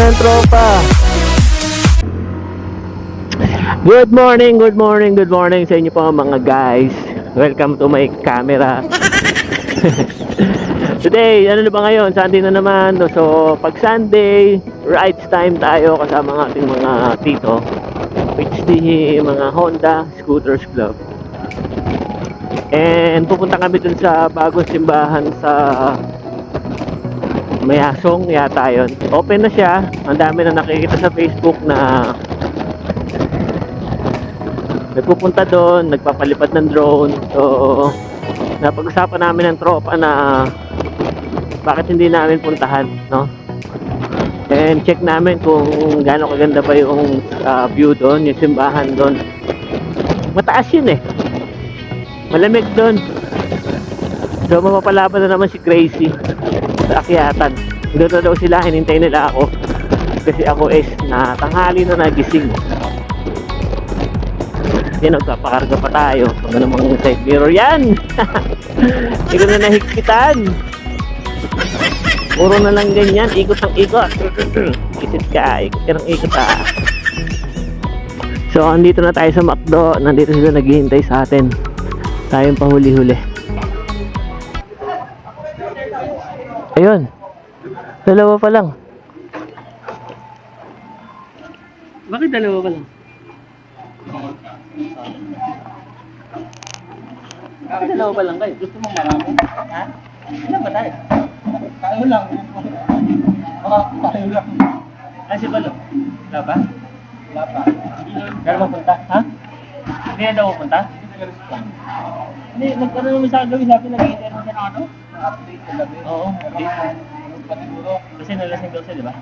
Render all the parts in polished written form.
ng tropa. Good morning, good morning, good morning sa inyo po mga guys. Welcome to my camera. Today, ano na ba ngayon? Sunday na naman. So, pag Sunday, rides time tayo kasama ng ating mga tito, which the mga Honda Scooters Club. And pupunta kami dun sa bagong simbahan sa Mayasong yata yun. Open na siya. Ang dami na nakikita sa Facebook na nagpupunta doon, nagpapalipad ng drone. So, napag-usapan namin ng tropa na bakit hindi namin puntahan, no? And check namin kung gaano kaganda ba yung view doon, yung simbahan doon. Mataas yun eh. Malamig doon. So, mapapalaban na naman si Gracie sa akyatan. Doon na daw sila, hinintay nila ako. Kasi ako is na tanghali na nagising. Yan, nagpapakarga pa tayo. Pag namang side mirror yan. Hindi ko na nahigpitan. Puro na lang ganyan, ikot ng ikot. Isit ka, ikot ka ng ikot ha. So, andito na tayo sa McDo. Nandito sila naghihintay sa atin. Tayong pahuli-huli. Ayun. Dalawa pa lang. Bakit dalawa pa lang? Bakit dalawa pa lang kayo? Gusto mo marami? Ha? Ilan ba tayo? Tayo lang. Tayo lang. Si Balo? Wala ba? Wala pa. Kaya mapunta? Ha? Hindi na daw mapunta? Hindi, nagkaroon naman sa gawin. Sabi nag-i-interview siya ng ano? Update sa gabi. Oo, update. Patiguro. Kasi nalasing daw siya, di ba?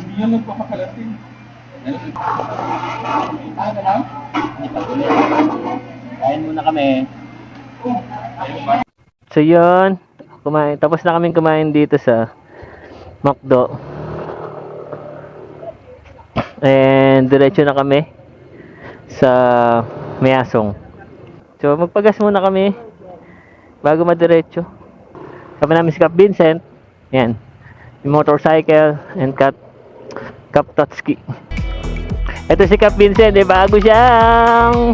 Hindi yan nagpapakalasing. Ah, gano'n? Hindi pa tuloy. Kain muna kami. So yun, kumain. Tapos na kaming kumain dito sa McDo. And diretso na kami sa Mayasong. So magpagas muna kami bago madiretso. Kami namin si Cap Vincent. Yan. Yung motorcycle and Cap Totski. Ito si Cap Vincent, bago siyang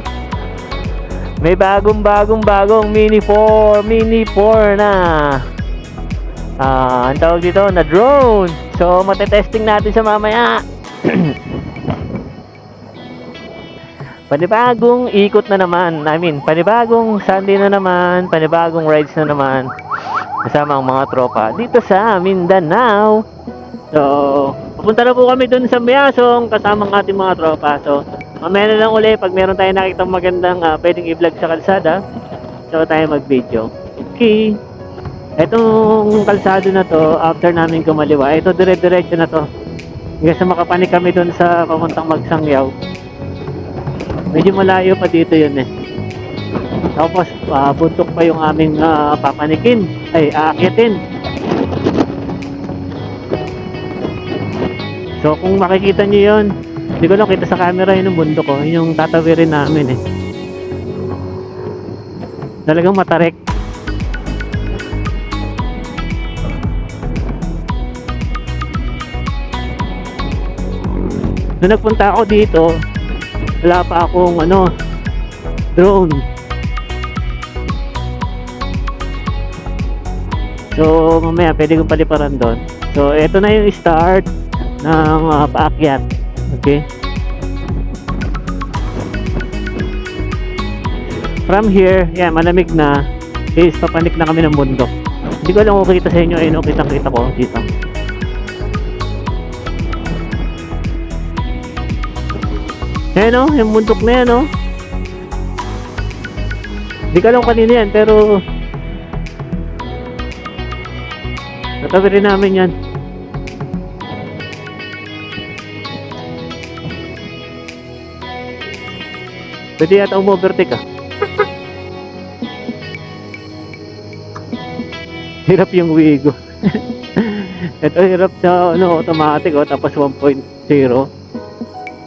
may bagong mini 4 na ang tawag dito na drone. So matetesting natin sa mamaya. Panibagong ikot na naman. I mean, panibagong Sunday na naman, panibagong rides na naman kasama ang mga tropa dito sa Mindanao. So, pupunta na po kami dun sa Mayasong kasama ang ating mga tropa. So, mamaya na lang uli pag meron tayong nakitang magandang pwedeng i-vlog sa kalsada. So, tayo mag-video. Okay. Itong kalsado na to, after namin kumaliwa, ito dire-diretso na to. Hanggang sa makapanik kami dun sa pamuntang Magsangyaw. Medyo malayo pa dito yun eh. Tapos, buntok pa yung aming papanikin. Ay, aakitin. So kung makikita nyo yun, hindi ko lang kita sa camera yun yung bundok ko, yun yung tatawirin namin eh. Talagang matarik. Nung nagpunta ako dito, wala pa akong drone. So mamaya pwede kong paliparan doon. So eto na yung start ng paakyat. Okay, from here, yeah, malamig na is papanik na kami ng bundok. Hindi ko alam kung kita sa inyo. Ayun, kita ko dito. Ayan o, yung bundok na yan o. Hindi ko alam kanina yan, pero natawirin namin yan. Pwede yata umovertake ah. Hirap yung Wigo. Ito hirap sa automatic tapos 1.0.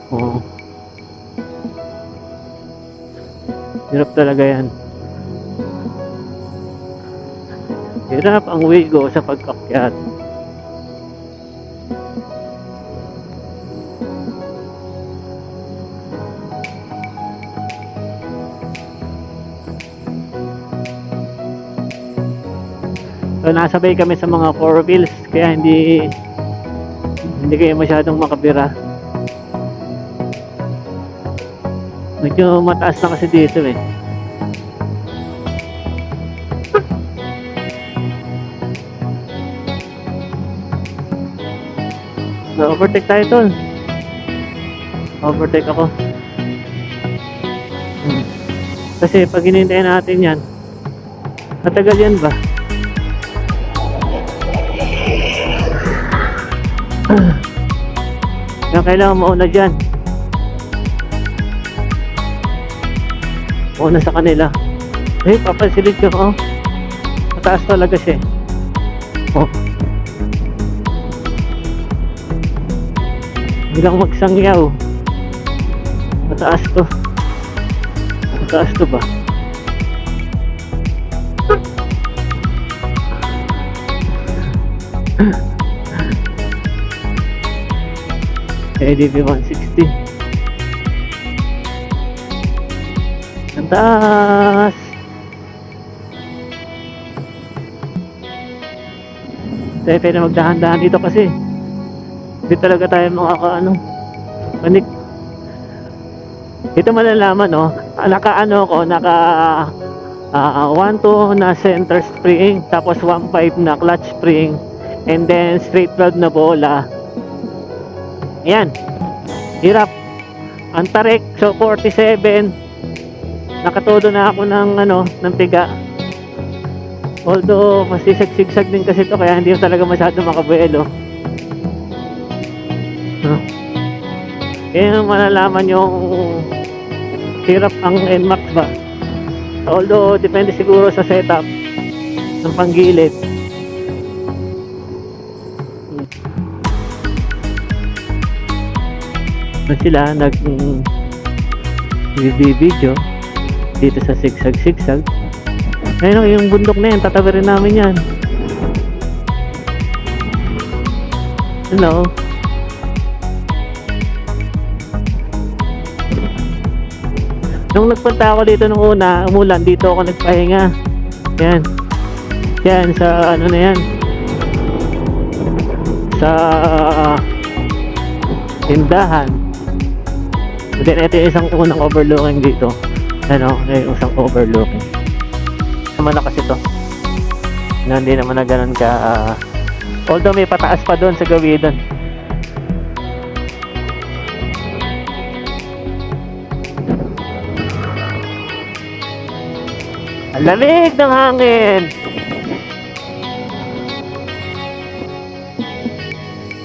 Oh. Hirap talaga yan. Mahirap ang wigo sa pag-akyat. So nasabay kami sa mga four wheels kaya hindi kayo masyadong makabira. Medyo mataas na kasi dito eh. So, overtake tayo tol. Overtake ako. Kasi pag hinintayin natin yan, matagal yan ba? Kaya kailangan mauna dyan. Mauna sa kanila. Eh, papasilid ka ko. Mataas talaga siya. Oh. Bilang magsangyaw. Mataas to. Mataas to ba? ADV 160. Ang taas. Tayo pwede magdahan-dahan dito kasi hindi talaga tayo makakaano panik. Ito malalaman no, naka-ano ko, naka 1.2 na center spring, tapos 1.5 na clutch spring, and then straight valve na bola. Ayan, hirap. Ang tarik, so 47. Nakatodo na ako ng ano, ng tiga. Although masisig-sigsag din kasi to, kaya hindi talaga masyado makabuelo. Kaya malalaman yung hirap ang NMAX ba. Although depende siguro sa setup ng panggilid. Sila nag-video dito sa sigsag-sigsag. Ayun, yung bundok na yan, tatawirin namin yan. Hello. Nung nagpunta ako dito nung una, umulan, dito ako nagpahinga. Yan. Yan, sa ano na yan. Sa tindahan. Then ito yung isang unang overlooking dito. Ano, yung isang overlooking. Sama na kasi to. Na hindi naman na ganun ka although may pataas pa doon sa gawin doon. Ang lamig ng hangin.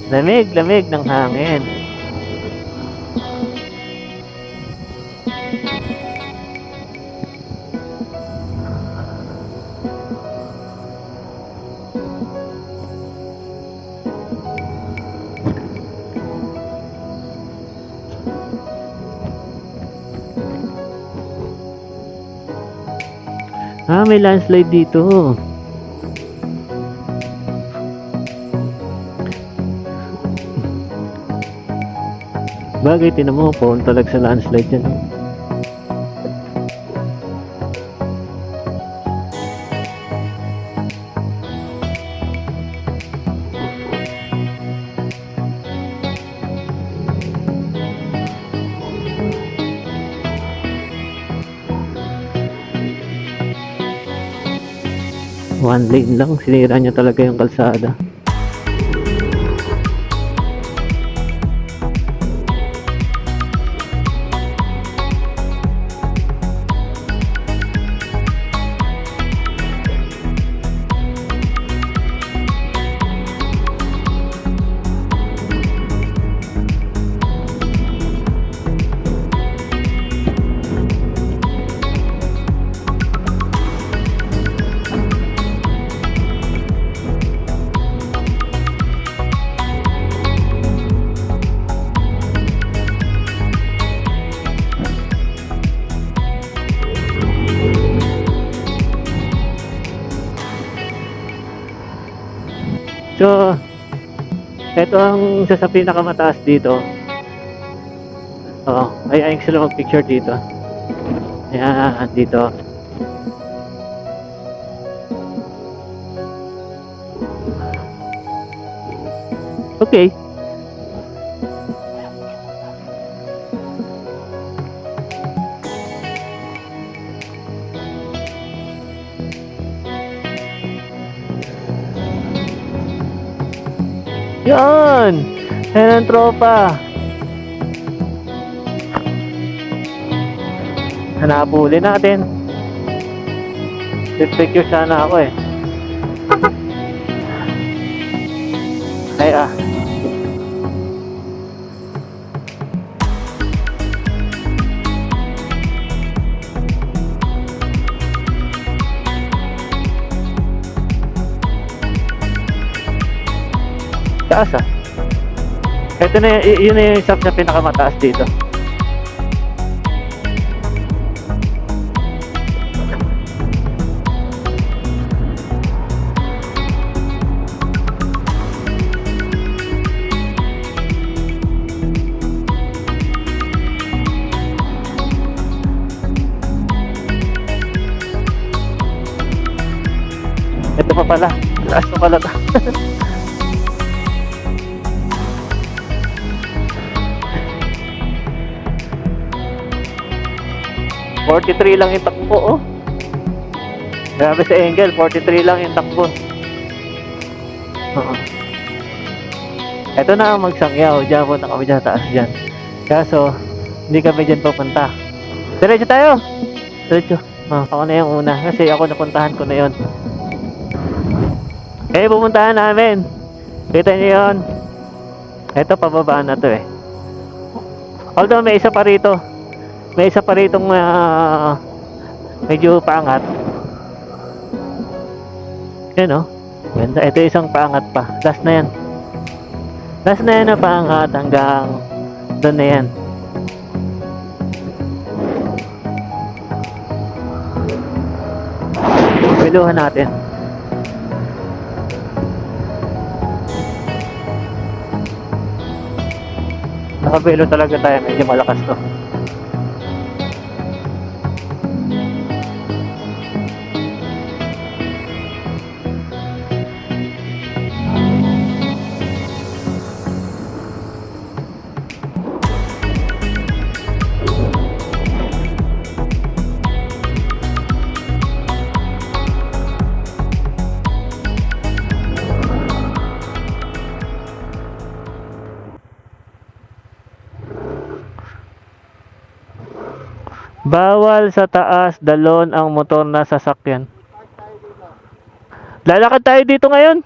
Lamig ng hangin. May landslide dito. Bagay, tinan mo, prone talaga sa landslide yan. One lane lang, sinira niya talaga yung kalsada. So, ito ang isa sa pinakamataas dito. Oo, ayun sila mag-picture dito. Ayan, dito. Okay. Yan! Ayan ang tropa. Hanapuli natin. Picture sana ako eh. Ay taas ah. Ito na yun na yung isa sa pinakamataas dito. Ito pa pala. Taas pa pala to. $43 lang yung takbo oh. Grabe sa angle, 43 lang yung takbo. Ito na ang magsangyaw. Diyan po na kami dyan taas dyan. Kaso, hindi kami dyan pupunta. Diretso tayo. Diretso. Ako na yung una. Kasi ako napuntahan ko na yun. Kaya pupuntahan namin. Kita nyo yun. Ito pababa na to eh. Although may isa pa rito. May isa pa ritong medyo paangat. Yan o. Ganda. Ito isang paangat pa. Last na yan. Last na yan na paangat hanggang doon na yan. Biluhan natin. Nakabilo talaga tayo. Medyo malakas to. Bawal sa taas dalon ang motor na sasakyan. Lalakad tayo dito ngayon.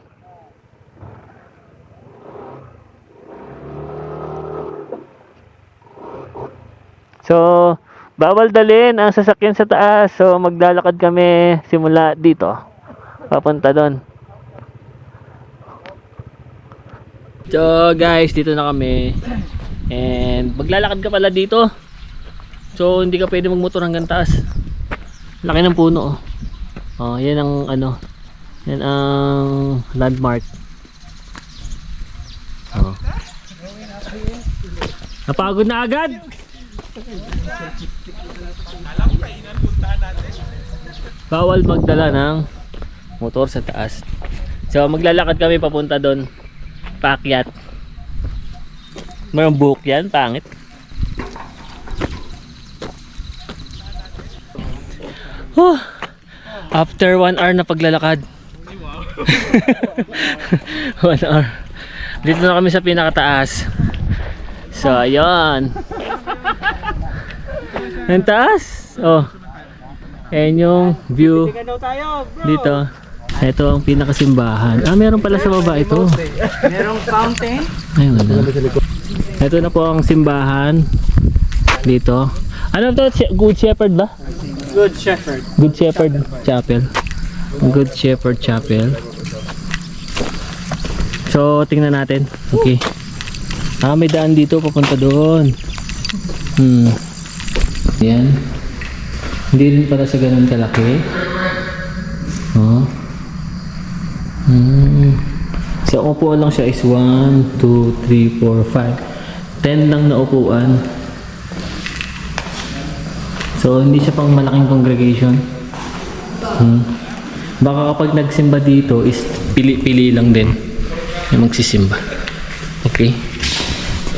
So, bawal dalhin ang sasakyan sa taas. So, maglalakad kami simula dito. Papunta doon. So, guys, dito na kami. And maglalakad ka pala dito. So hindi ka pwede magmotor hanggang taas. Laki ng puno oh. Oh, yan ang ano. Yan ang landmark. Oh. Napagod na agad. Bawal magdala ng motor sa taas. So maglalakad kami papunta doon. Paakyat. Mayroong buhok yan, pangit. After 1 hour na paglalakad. 1 hour. Dito na kami sa pinakataas. So ayun. Ang taas. Oh. Ayan yung view dito. Ito ang pinakasimbahan. Meron pala sa baba ito. Merong fountain. Ayun na. Ito na po ang simbahan dito. Ano to? Good Shepherd ba? Good Shepherd. Good Shepherd Chapel. Good Shepherd Chapel. So, tingnan natin. Okay. May daan dito papunta doon. Yan. Hindi rin pala sa ganun kalaki. Oh. So, ang upuan lang siya is 1, 2, 3, 4, 5. 10 lang na upuan. So, hindi siya pang malaking congregation. Baka kapag nagsimba dito is pili-pili lang din yung magsisimba. Okay?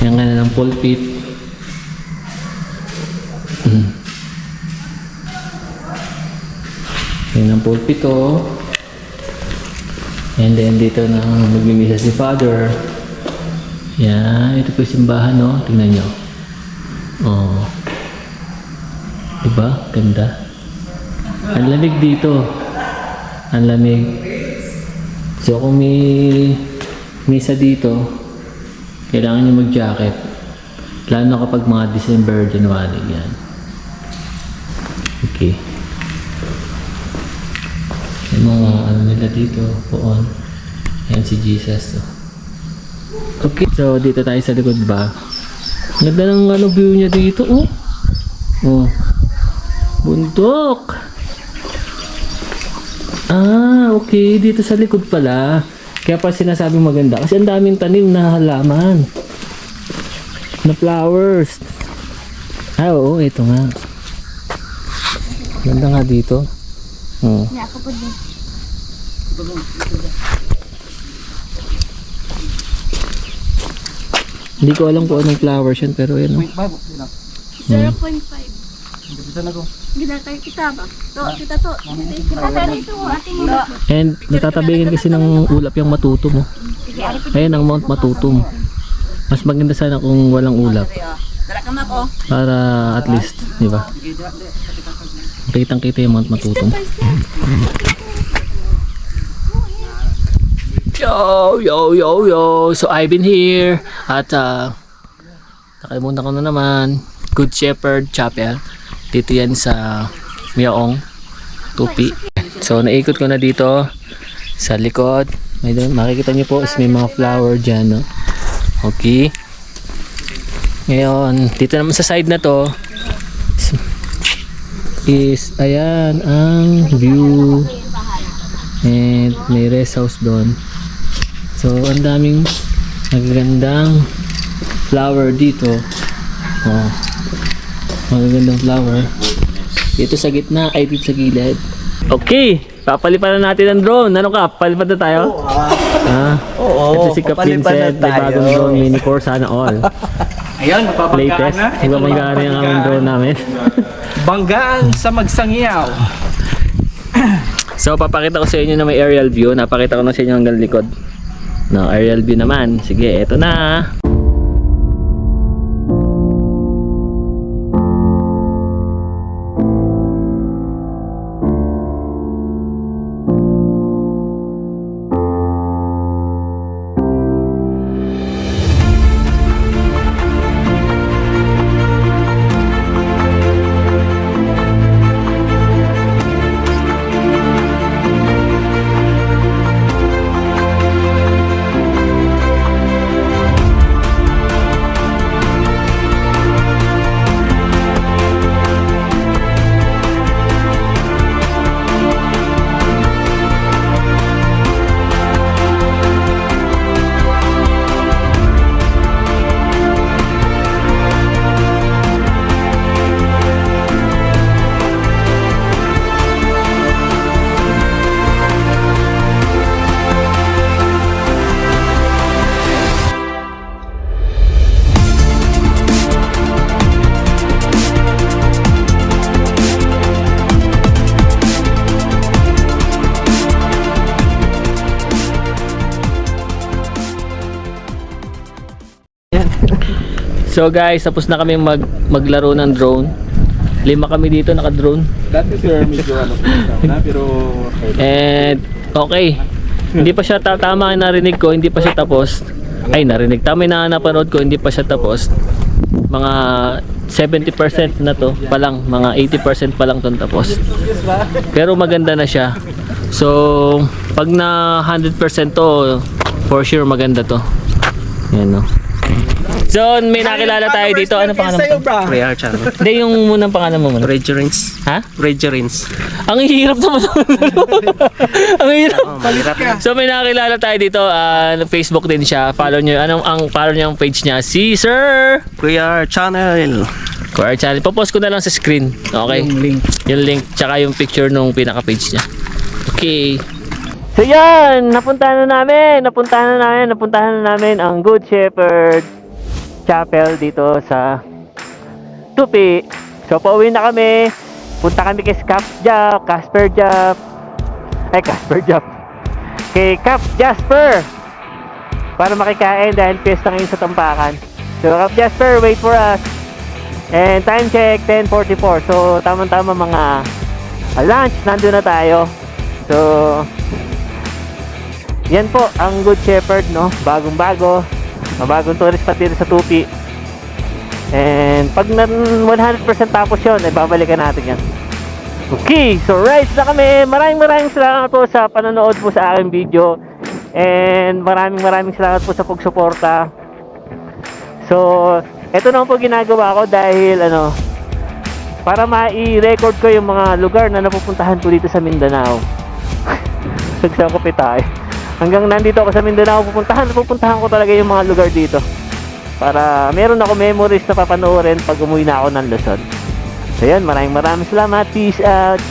Yan nga na ng pulpit. Yan ang pulpit to. And then dito na magmimisa si Father. Yan, ito po yung simbahan, no? Tingnan nyo. Oh. Diba? Ganda. Ang lamig dito. Ang lamig. So kung may misa dito, kailangan nyo mag-jacket. Lalo na kapag mga December, January. Yan. Okay. Yung mga ano nila dito, poon. Ayan si Jesus. Okay, so dito tayo sa likod ba? Ganda ng ano view niya dito, oh. Oh. Bundok. Ah, okay. Dito sa likod pala. Kaya pa sinasabing maganda. Kasi ang daming tanim na halaman. Na flowers. Ah, oo. Ito nga. Ganda nga dito. Oh. Ya, ako po din. Hindi ko alam kung anong flowers yan, pero yan. Oh. 0.5. Gila tayo kita ba? To, kita to. Kita tayo ito, ating ulo. And natatabingin kasi ng ulap yung matutom. Oh. Sige, ari po. Ayan ang Mount Matutom. Mas maganda sana kung walang ulap. Dala ka ma ko. Para at least, di ba? Kitang-kita yung Mount Matutom. Yo, yo, yo, yo. So I've been here at nakalimutan ko na naman, Good Shepherd Chapel. Dito yan sa Miaong Tupi. So naikot ko na dito sa likod. May doon, makikita niyo po is may mga flower dyan, no? Okay. Ngayon, dito naman sa side na to is ayan ang view. And may rest house doon. So ang daming magagandang flower dito. Oh. Magagandang flower. Dito sa gitna, ay dito sa gilid. Okay, papalipan na natin ang drone. Ano ka? Papalipan na tayo? Oo, ito si Cap Vincent. May bagong drone, Mini 4, sana all. Ayun, magpapagkaan Latest. na. Magpapagkaan na yung aming drone namin. Banggaan sa Magsangiyaw. So, papakita ko sa inyo na may aerial view. Napakita ko na sa inyo hanggang likod. No, aerial view naman. Sige, eto na. So guys, tapos na kami maglaro ng drone. 5 kami dito naka-drone. Dati sir, medyo ano na, pero And okay. Hindi pa siya tama ang narinig ko, hindi pa siya tapos. Ay, narinig. Tama yung napanood ko, hindi pa siya tapos. Mga 70% na to pa lang, mga 80% pa lang 'tong tapos. Pero maganda na siya. So, pag na 100% to, for sure maganda to. Yan no. So, may nakilala tayo dito. Ano pangalan mo? Prayer channel. Hindi, yung munang pangalan mo muna. Regerins. Ha? Regerins. Ang hirap naman. Ang hirap. Malirap na. So, may nakilala tayo dito. Facebook din siya. Follow nyo. Follow nyo ang page niya? Si Sir Prayer channel. Choir Channel. Popost ko na lang sa screen. Okay? Yung link. Tsaka yung picture nung pinaka-page niya. Okay. So yan, napuntahan na namin ang Good Shepherd Chapel dito sa Tupi. So pauwi na kami. Punta kami kay Casper Jap. Kay Cap Jasper. Para makikain dahil piyesta ngayon sa Tampakan. So Cap Jasper, wait for us. And time check 10:44. So tama-tama mga lunch, nandun na tayo. So yan po ang Good Shepherd, no? Bagong-bago. Bagong tourist spot dito sa Tupi. And pag 100% tapos yun, ay babalikan natin yan. Okay, so rides na kami. Maraming salamat po sa panonood po sa aking video. And maraming salamat po sa pagsuporta. So, eto naman po ginagawa ko dahil para ma-i-record ko yung mga lugar na napupuntahan ko dito sa Mindanao. Nagsakopit tayo. Hanggang nandito ako sa Mindanao, pupuntahan ko talaga yung mga lugar dito. Para meron ako memories na papanoorin pag umuwi na ako ng Luzon. So yan, maraming salamat. Peace out.